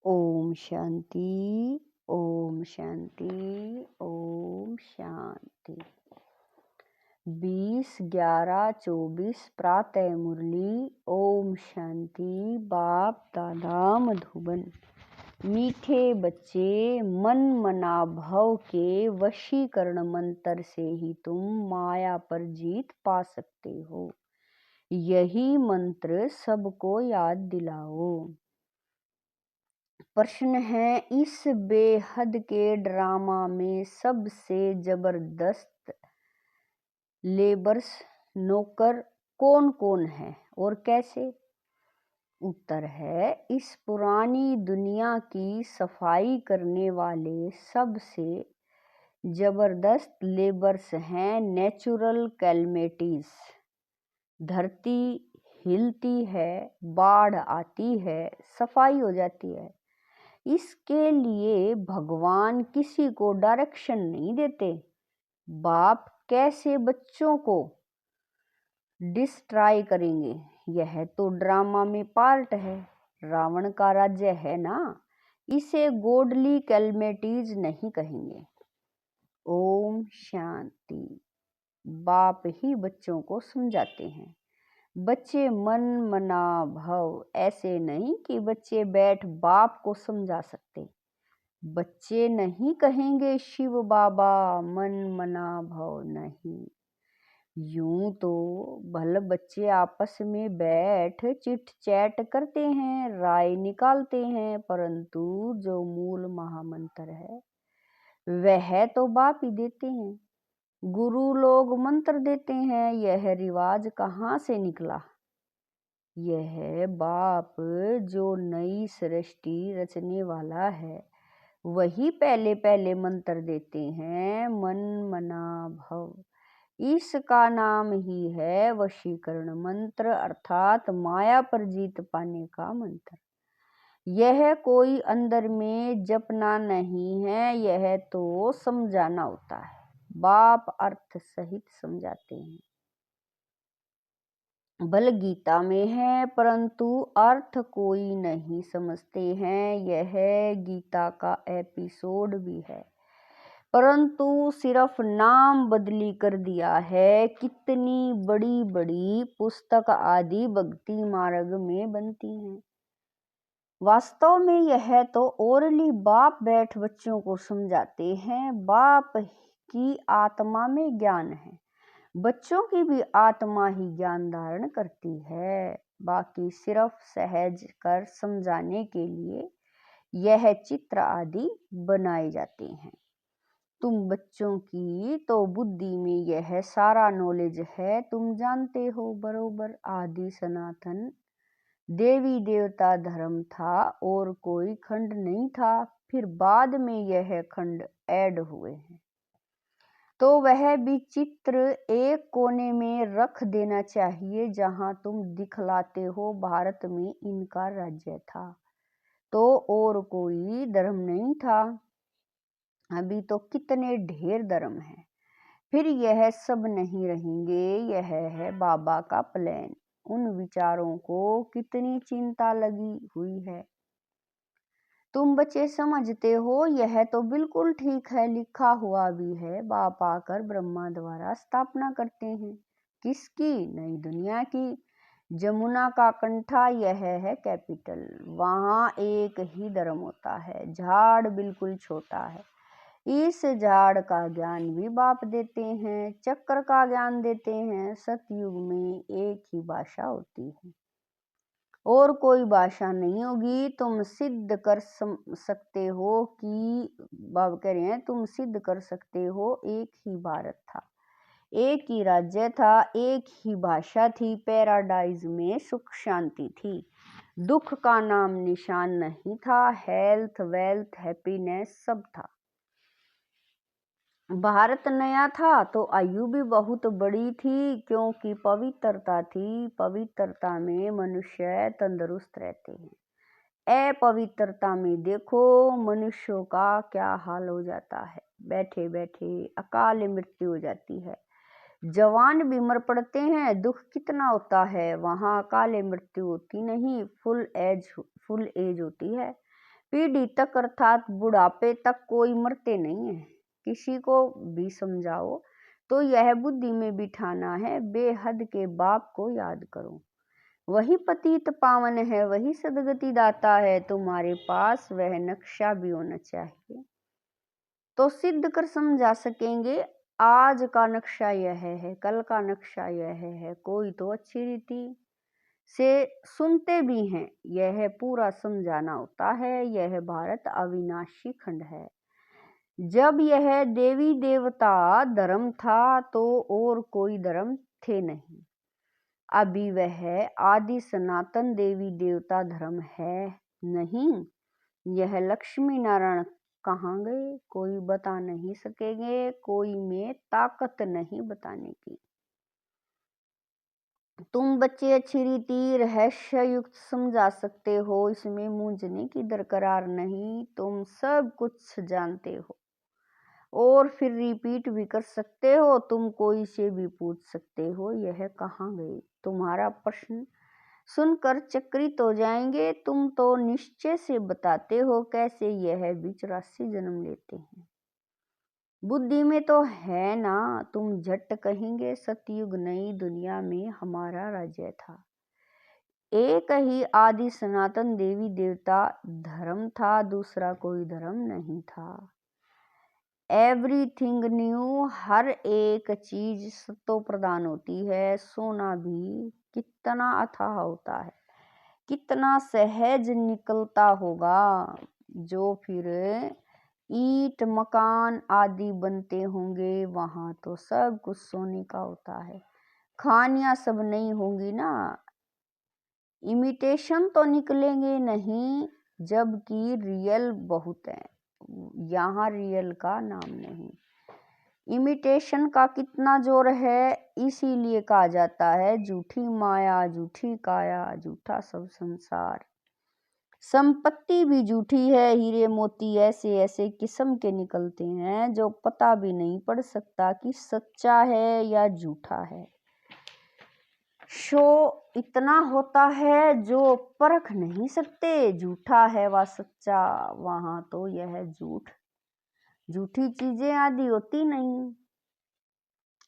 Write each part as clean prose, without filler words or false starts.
ओम शांति, ओम शांति, ओम शांति। 20/11/24 प्रातः मुरली। ओम शांति। बाप दादा मधुबन। मीठे बच्चे, मन मना भव के वशीकरण मंत्र से ही तुम माया पर जीत पा सकते हो। यही मंत्र सबको याद दिलाओ। प्रश्न है, इस बेहद के ड्रामा में सबसे जबरदस्त लेबर्स नौकर कौन कौन है और कैसे? उत्तर है, इस पुरानी दुनिया की सफाई करने वाले सबसे जबरदस्त लेबर्स हैं नेचुरल कैलमिटीज। धरती हिलती है, बाढ़ आती है, सफाई हो जाती है। इसके लिए भगवान किसी को डायरेक्शन नहीं देते। बाप कैसे बच्चों को डिस्ट्रॉय करेंगे? यह तो ड्रामा में पार्ट है। रावण का राज्य है ना, इसे गॉडली कैलमिटीज नहीं कहेंगे। ओम शांति। बाप ही बच्चों को समझाते हैं। बच्चे मन मना भव, ऐसे नहीं कि बच्चे बैठ बाप को समझा सकते। बच्चे नहीं कहेंगे शिव बाबा मन मना भव, नहीं। यूं तो भले बच्चे आपस में बैठ चिट चैट करते हैं, राय निकालते हैं, परंतु जो मूल महामंत्र है वह तो बाप ही देते हैं। गुरु लोग मंत्र देते हैं, यह रिवाज कहाँ से निकला? यह बाप जो नई सृष्टि रचने वाला है वही पहले पहले मंत्र देते हैं, मन मना भव। इसका नाम ही है वशीकरण मंत्र, अर्थात माया पर जीत पाने का मंत्र। यह कोई अंदर में जपना नहीं है, यह तो समझाना होता है। बाप अर्थ सहित समझाते हैं। बल गीता में है, परंतु अर्थ कोई नहीं समझते हैं। यह गीता का एपिसोड भी है, परंतु सिर्फ नाम बदली कर दिया है। कितनी बड़ी बड़ी पुस्तक आदि भक्ति मार्ग में बनती हैं। वास्तव में यह तो ओरली बाप बैठ बच्चों को समझाते हैं। बाप की आत्मा में ज्ञान है, बच्चों की भी आत्मा ही ज्ञान धारण करती है। बाकी सिर्फ सहज कर समझाने के लिए यह चित्र आदि बनाए जाते हैं। तुम बच्चों की तो बुद्धि में यह सारा नॉलेज है, तुम जानते हो बरोबर। आदि सनातन देवी देवता धर्म था और कोई खंड नहीं था, फिर बाद में यह खंड ऐड हुए हैं, तो वह भी चित्र एक कोने में रख देना चाहिए जहां तुम दिखलाते हो भारत में इनका राज्य था, तो और कोई धर्म नहीं था। अभी तो कितने ढेर धर्म हैं, फिर यह सब नहीं रहेंगे। यह है बाबा का प्लान। उन विचारों को कितनी चिंता लगी हुई है। तुम बच्चे समझते हो, यह तो बिल्कुल ठीक है, लिखा हुआ भी है। बाप आकर ब्रह्मा द्वारा स्थापना करते हैं। किसकी? नई दुनिया की। जमुना का कंठा यह है कैपिटल। वहाँ एक ही धर्म होता है। झाड़ बिल्कुल छोटा है। इस झाड़ का ज्ञान भी बाप देते हैं, चक्र का ज्ञान देते हैं। सतयुग में एक ही भाषा होती है और कोई भाषा नहीं होगी। तुम सिद्ध कर सकते हो कि बाबा कह रहे हैं, तुम सिद्ध कर सकते हो एक ही भारत था, एक ही राज्य था, एक ही भाषा थी। पैराडाइज में सुख शांति थी, दुख का नाम निशान नहीं था। हेल्थ वेल्थ हैप्पीनेस सब था। भारत नया था तो आयु भी बहुत बड़ी थी, क्योंकि पवित्रता थी। पवित्रता में मनुष्य तंदुरुस्त रहते हैं। अपवित्रता में देखो मनुष्यों का क्या हाल हो जाता है। बैठे बैठे अकाल मृत्यु हो जाती है। जवान बीमार पड़ते हैं, दुख कितना होता है। वहाँ अकाल मृत्यु होती नहीं, फुल एज होती है। पीढ़ी तक अर्थात बुढ़ापे तक कोई मरते नहीं है। किसी को भी समझाओ तो यह बुद्धि में बिठाना है, बेहद के बाप को याद करो, वही पतित पावन है, वही सदगति दाता है। तुम्हारे पास वह नक्शा भी होना चाहिए तो सिद्ध कर समझा सकेंगे। आज का नक्शा यह है, कल का नक्शा यह है। कोई तो अच्छी रीति से सुनते भी हैं, यह पूरा समझाना होता है। यह भारत अविनाशी खंड है। जब यह देवी देवता धर्म था तो और कोई धर्म थे नहीं। अभी वह आदि सनातन देवी देवता धर्म है नहीं। यह लक्ष्मी नारायण कहाँ गए, कोई बता नहीं सकेंगे, कोई में ताकत नहीं बताने की। तुम बच्चे अच्छी रीति रहस्य युक्त समझा सकते हो, इसमें मूंझने की दरकार नहीं। तुम सब कुछ जानते हो और फिर रिपीट भी कर सकते हो। तुम कोई से भी पूछ सकते हो यह कहाँ गए। तुम्हारा प्रश्न सुनकर चकित हो जाएंगे। तुम तो निश्चय से बताते हो कैसे यह भी 84 जन्म लेते हैं। बुद्धि में तो है ना। तुम झट कहेंगे सतयुग नई दुनिया में हमारा राज्य था। एक ही आदि सनातन देवी देवता धर्म था, दूसरा कोई धर्म नहीं था। एवरीथिंग न्यू, हर एक चीज सत्तो प्रदान होती है। सोना भी कितना अथाह होता है, कितना सहज निकलता होगा, जो फिर ईंट मकान आदि बनते होंगे। वहां तो सब कुछ सोने का होता है। खानियां सब नहीं होंगी ना, इमिटेशन तो निकलेंगे नहीं, जबकि रियल बहुत है। यहाँ रियल का नाम नहीं। इमिटेशन का कितना जोर है, इसीलिए कहा जाता है झूठी माया झूठी काया झूठा सब संसार। संपत्ति भी झूठी है। हीरे मोती ऐसे ऐसे किस्म के निकलते हैं जो पता भी नहीं पड़ सकता कि सच्चा है या झूठा है। शो इतना होता है जो परख नहीं सकते, झूठा है व सच्चा। वहां तो यह झूठी चीजें आदि होती नहीं।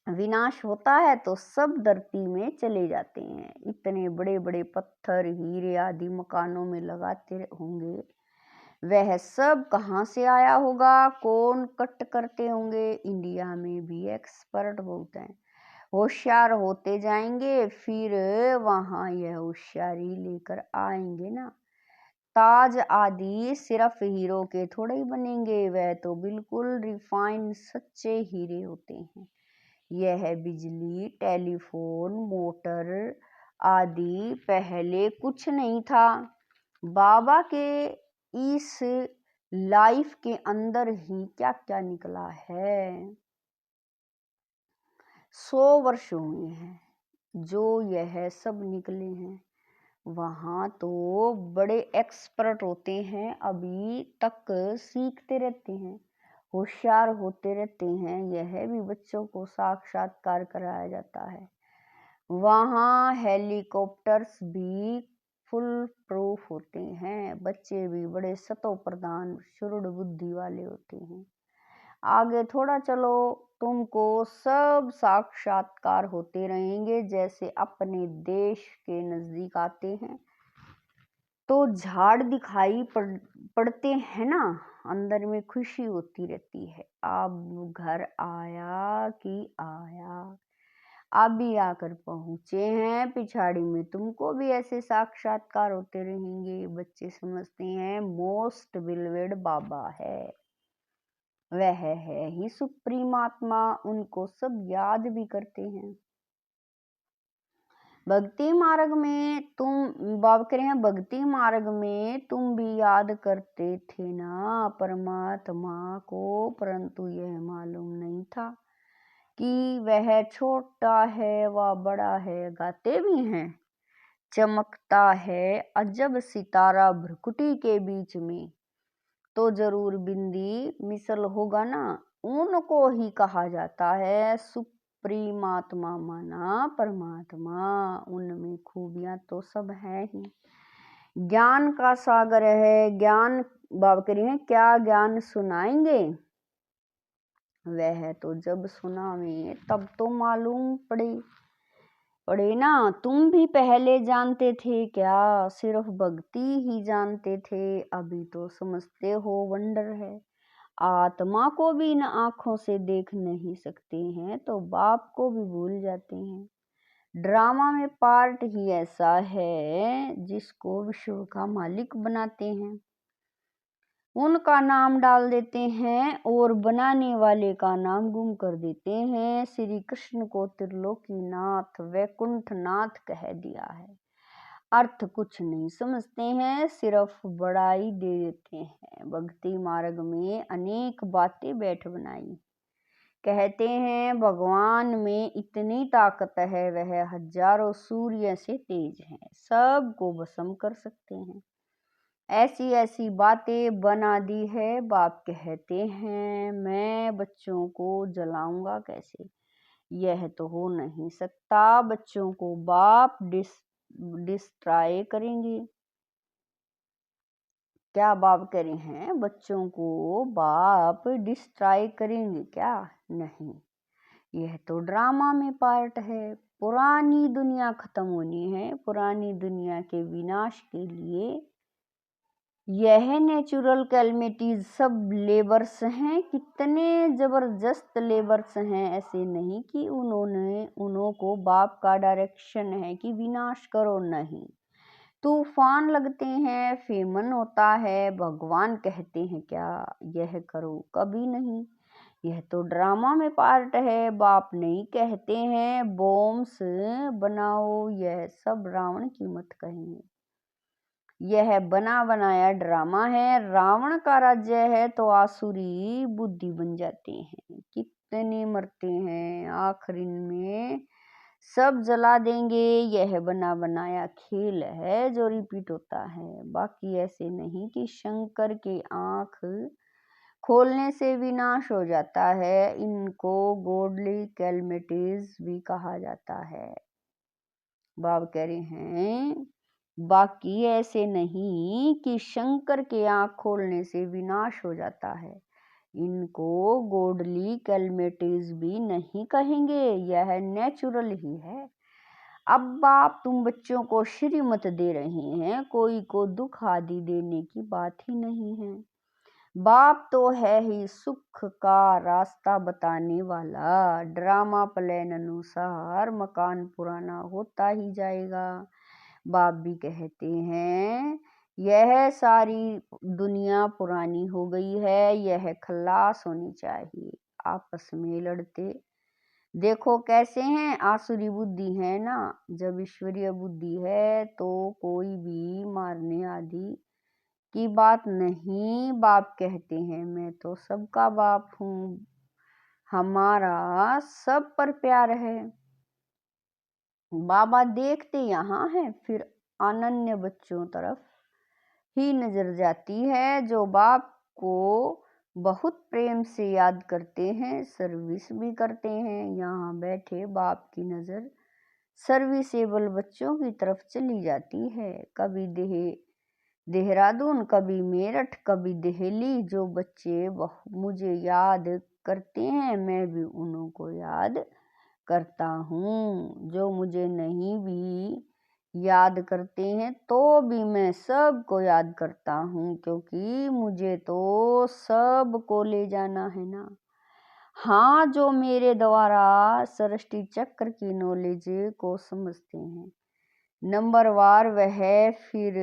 विनाश होता है तो सब धरती में चले जाते हैं। इतने बड़े बड़े पत्थर हीरे आदि मकानों में लगाते होंगे, वह सब कहाँ से आया होगा, कौन कट करते होंगे। इंडिया में भी एक्सपर्ट बहुत हैं, होशियार होते जाएंगे, फिर वहाँ यह होशियारी लेकर आएंगे ना। ताज आदि सिर्फ हीरो के थोड़े ही बनेंगे, वह तो बिल्कुल रिफाइंड सच्चे हीरे होते हैं। यह बिजली टेलीफोन मोटर आदि पहले कुछ नहीं था। बाबा के इस लाइफ के अंदर ही क्या क्या निकला है। 100 वर्ष हुए हैं जो यह सब निकले हैं। वहाँ तो बड़े एक्सपर्ट होते हैं, अभी तक सीखते रहते हैं, होशियार होते रहते हैं। यह भी बच्चों को साक्षात्कार कराया जाता है। वहाँ हेलीकॉप्टर्स भी फुल प्रूफ होते हैं। बच्चे भी बड़े सतो प्रधान शुरुड़ बुद्धि वाले होते हैं। आगे थोड़ा चलो, तुमको सब साक्षात्कार होते रहेंगे। जैसे अपने देश के नजदीक आते हैं तो झाड़ दिखाई पड़ते हैं ना, अंदर में खुशी होती रहती है। अब घर आया कि आया, अभी आकर पहुंचे हैं। पिछाड़ी में तुमको भी ऐसे साक्षात्कार होते रहेंगे। बच्चे समझते हैं मोस्ट बिलवेड बाबा है, वह है ही सुप्रीम आत्मा। उनको सब याद भी करते हैं। भक्ति मार्ग में तुम बाबा कह रहे हैं, भक्ति मार्ग में तुम भी याद करते थे ना परमात्मा को, परंतु यह मालूम नहीं था कि वह छोटा है व बड़ा है। गाते भी हैं, चमकता है अजब सितारा भ्रुकुटी के बीच में, तो जरूर बिंदी मिसल होगा ना। उनको ही कहा जाता है सुप्रीमात्मा, माना परमात्मा। उनमें खूबियां तो सब है ही। ज्ञान का सागर है, ज्ञान बाबा कह रही हैं क्या ज्ञान सुनाएंगे, वह तो जब सुनावे तब तो मालूम पड़े ना। तुम भी पहले जानते थे क्या, सिर्फ भक्ति ही जानते थे, अभी तो समझते हो वंडर है। आत्मा को भी इन आंखों से देख नहीं सकते हैं तो बाप को भी भूल जाते हैं। ड्रामा में पार्ट ही ऐसा है जिसको विश्व का मालिक बनाते हैं, उनका नाम डाल देते हैं और बनाने वाले का नाम गुम कर देते हैं। श्री कृष्ण को त्रिलोकीनाथ वैकुंठनाथ कह दिया है, अर्थ कुछ नहीं समझते हैं, सिर्फ बड़ाई दे देते हैं। भक्ति मार्ग में अनेक बातें बैठ बनाई, कहते हैं भगवान में इतनी ताकत है, वह हजारों सूर्य से तेज हैं, सबको भस्म कर सकते हैं। ऐसी ऐसी बातें बना दी है। बाप कहते हैं मैं बच्चों को जलाऊंगा कैसे, यह तो हो नहीं सकता। बच्चों को बाप डिस्ट्रॉय करेंगे। क्या बाप कह रहे हैं बच्चों को बाप डिस्ट्रॉय करेंगे क्या, नहीं, यह तो ड्रामा में पार्ट है। पुरानी दुनिया खत्म होनी है, पुरानी दुनिया के विनाश के लिए यह नेचुरल कैलमिटीज सब लेबर्स हैं, कितने जबरदस्त लेबर्स हैं। ऐसे नहीं कि उन्हों को बाप का डायरेक्शन है कि विनाश करो, नहीं। तूफान लगते हैं, फेमन होता है, भगवान कहते हैं क्या यह करो, कभी नहीं। यह तो ड्रामा में पार्ट है। बाप नहीं कहते हैं बॉम्ब्स बनाओ, यह सब रावण की मत कहेंगे, यह बना बनाया ड्रामा है। रावण का राज्य है तो आसुरी बुद्धि बन जाते हैं, कितने मरते हैं, आखिरी में सब जला देंगे। यह बना बनाया खेल है जो रिपीट होता है, बाकी ऐसे नहीं कि शंकर की आंख खोलने से विनाश हो जाता है। इनको गॉडली कैलमिटीज भी कहा जाता है। बाब कह रहे हैं बाकी ऐसे नहीं कि शंकर के आंख खोलने से विनाश हो जाता है, इनको गॉडली कैलमिटीज भी नहीं कहेंगे, यह नेचुरल ही है। अब बाप तुम बच्चों को श्रीमत दे रहे हैं, कोई को दुख आदि देने की बात ही नहीं है। बाप तो है ही सुख का रास्ता बताने वाला, ड्रामा प्लान अनुसार मकान पुराना होता ही जाएगा। बाप भी कहते हैं यह सारी दुनिया पुरानी हो गई है, यह खल्लास होनी चाहिए। आपस में लड़ते देखो कैसे हैं, आसुरी बुद्धि है ना, जब ईश्वरीय बुद्धि है तो कोई भी मारने आदि की बात नहीं। बाप कहते हैं मैं तो सबका बाप हूँ, हमारा सब पर प्यार है। बाबा देखते यहाँ हैं, फिर अनन्य बच्चों तरफ ही नजर जाती है, जो बाप को बहुत प्रेम से याद करते हैं, सर्विस भी करते हैं। यहाँ बैठे बाप की नज़र सर्विसेबल बच्चों की तरफ चली जाती है, कभी देहरादून, कभी मेरठ, कभी दिल्ली। जो बच्चे मुझे याद करते हैं, मैं भी उन्हों को याद करता हूँ। जो मुझे नहीं भी याद करते हैं तो भी मैं सबको याद करता हूँ, क्योंकि मुझे तो सबको ले जाना है ना। हाँ, जो मेरे द्वारा सृष्टि चक्र की नॉलेज को समझते हैं नंबरवार, वह फिर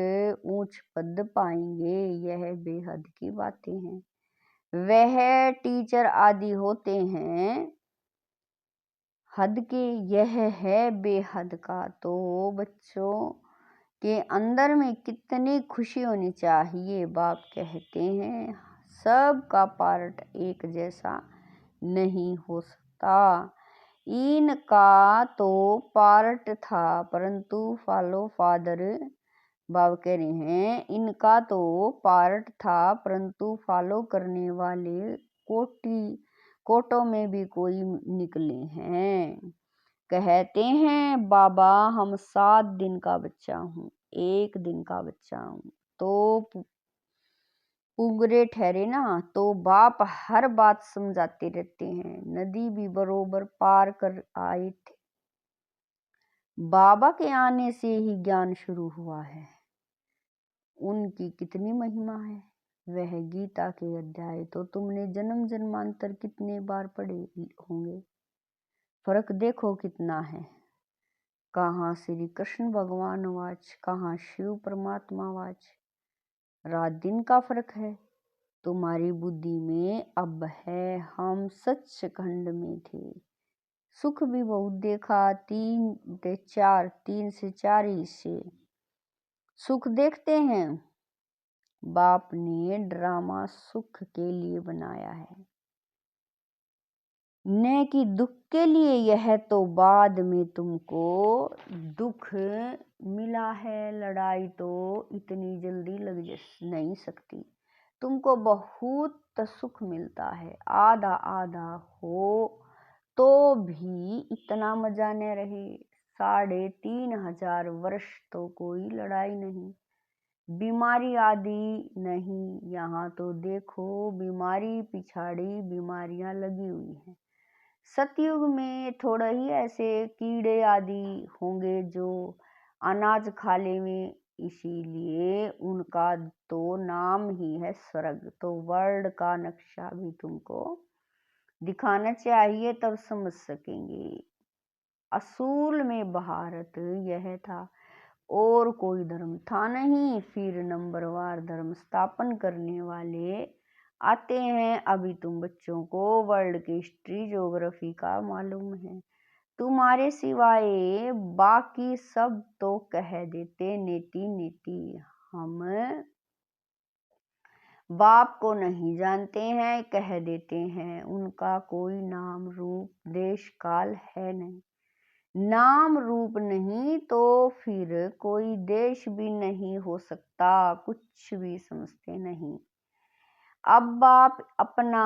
ऊंच पद पाएंगे। यह बेहद की बातें हैं, वह टीचर आदि होते हैं हद के, यह है बेहद का। तो बच्चों के अंदर में कितनी खुशी होनी चाहिए। बाप कहते हैं सब का पार्ट एक जैसा नहीं हो सकता, इनका तो पार्ट था परंतु फॉलो फादर। बाबा कह रहे हैं इनका तो पार्ट था परंतु फॉलो करने वाले कोटों में भी कोई निकले हैं। कहते हैं बाबा हम 7 दिन का बच्चा हूँ, 1 दिन का बच्चा हूँ, तो पुगरे ठहरे ना तो बाप हर बात समझाते रहते हैं। नदी भी बरोबर पार कर आए थे। बाबा के आने से ही ज्ञान शुरू हुआ है। उनकी कितनी महिमा है। वह गीता के अध्याय तो तुमने जन्म जन्मांतर कितने बार पढ़े होंगे। फर्क देखो कितना है। कहाँ श्री कृष्ण भगवान वाच, कहाँ शिव परमात्मा वाच। रात दिन का फर्क है। तुम्हारी बुद्धि में अब है, हम सच्चखंड में थे। सुख भी बहुत देखा, 3 से 4 हिस्से सुख देखते हैं। बाप ने ड्रामा सुख के लिए बनाया है, न कि दुख के लिए। यह तो बाद में तुमको दुख मिला है। लड़ाई तो इतनी जल्दी लग नहीं सकती। तुमको बहुत सुख मिलता है। आधा आधा हो तो भी इतना मजा न रहे। 3,500 वर्ष तो कोई लड़ाई नहीं। बीमारी आदि नहीं। यहाँ तो देखो, बीमारी पिछाड़ी बीमारियां लगी हुई हैं। सतयुग में थोड़ा ही ऐसे कीड़े आदि होंगे जो अनाज खा लेंगे, इसीलिए उनका तो नाम ही है स्वर्ग। तो वर्ल्ड का नक्शा भी तुमको दिखाना चाहिए, तब समझ सकेंगे। असूल में भारत यह था और कोई धर्म था नहीं। फिर नंबरवार धर्म स्थापन करने वाले आते हैं। अभी तुम बच्चों को वर्ल्ड की हिस्ट्री ज्योग्राफी का मालूम है। तुम्हारे सिवाय बाकी सब तो कह देते नेति नेति। हम बाप को नहीं जानते हैं, कह देते हैं। उनका कोई नाम रूप देश काल है नहीं। नाम रूप नहीं तो फिर कोई देश भी नहीं हो सकता। कुछ भी समझते नहीं। अब आप अपना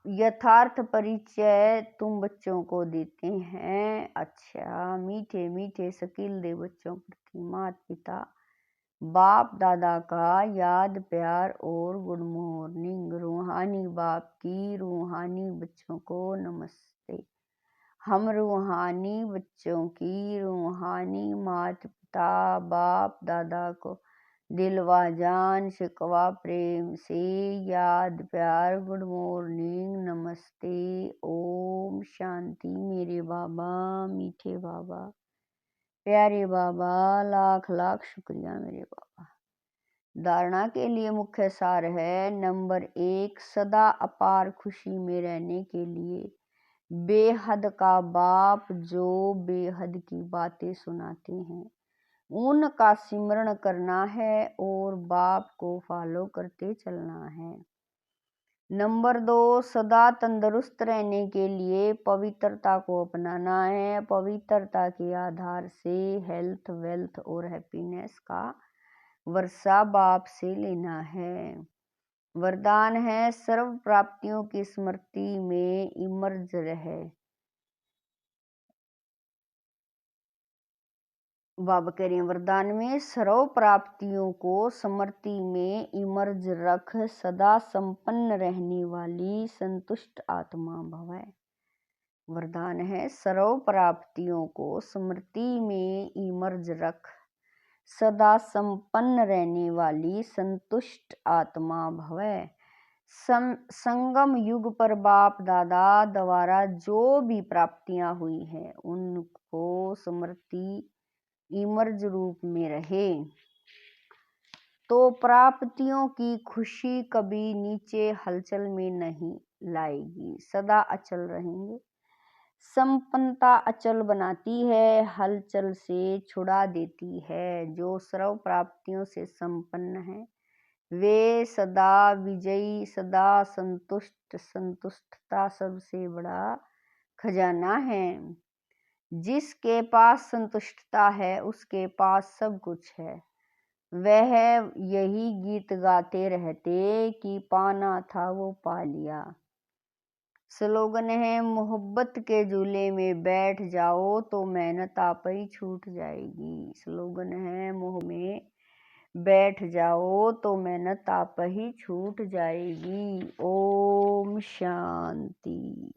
यथार्थ परिचय तुम बच्चों को देते हैं। अच्छा, मीठे मीठे शकील दे बच्चों प्रति माता पिता बाप दादा का याद प्यार और गुड मॉर्निंग। रूहानी बाप की रूहानी बच्चों को नमस्ते। हम रूहानी बच्चों की रूहानी माता पिता बाप दादा को दिलवा जान शिकवा प्रेम से याद प्यार गुड मॉर्निंग नमस्ते ओम शांति। मेरे बाबा मीठे बाबा प्यारे बाबा, लाख लाख शुक्रिया मेरे बाबा। धारणा के लिए मुख्य सार है। नंबर 1, सदा अपार खुशी में रहने के लिए बेहद का बाप जो बेहद की बातें सुनाते हैं उनका सिमरण करना है और बाप को फॉलो करते चलना है। नंबर 2, सदा तंदुरुस्त रहने के लिए पवित्रता को अपनाना है। पवित्रता के आधार से हेल्थ वेल्थ और हैप्पीनेस का वर्षा बाप से लेना है। वरदान है सर्व प्राप्तियों की स्मृति में इमर्ज रहे। बाबा कह रहे हैं वरदान में सर्व प्राप्तियों को स्मृति में इमर्ज रख, सदा संपन्न रहने वाली संतुष्ट आत्मा भव। वरदान है सर्व प्राप्तियों को स्मृति में इमर्ज रख, सदा संपन्न रहने वाली संतुष्ट आत्मा भव। संगम युग पर बाप दादा द्वारा जो भी प्राप्तियां हुई हैं उनको स्मृति इमर्ज रूप में रहे तो प्राप्तियों की खुशी कभी नीचे हलचल में नहीं लाएगी, सदा अचल रहेंगे। संपन्नता अचल बनाती है, हलचल से छुड़ा देती है। जो सर्व प्राप्तियों से संपन्न है वे सदा विजयी, सदा संतुष्ट। संतुष्टता सबसे बड़ा खजाना है। जिसके पास संतुष्टता है उसके पास सब कुछ है। वह यही गीत गाते रहते कि पाना था वो पा लिया। स्लोगन है मोहब्बत के झूले में बैठ जाओ तो मेहनत आप ही छूट जाएगी। स्लोगन है मोह में बैठ जाओ तो मेहनत आप ही छूट जाएगी। ओम शांति।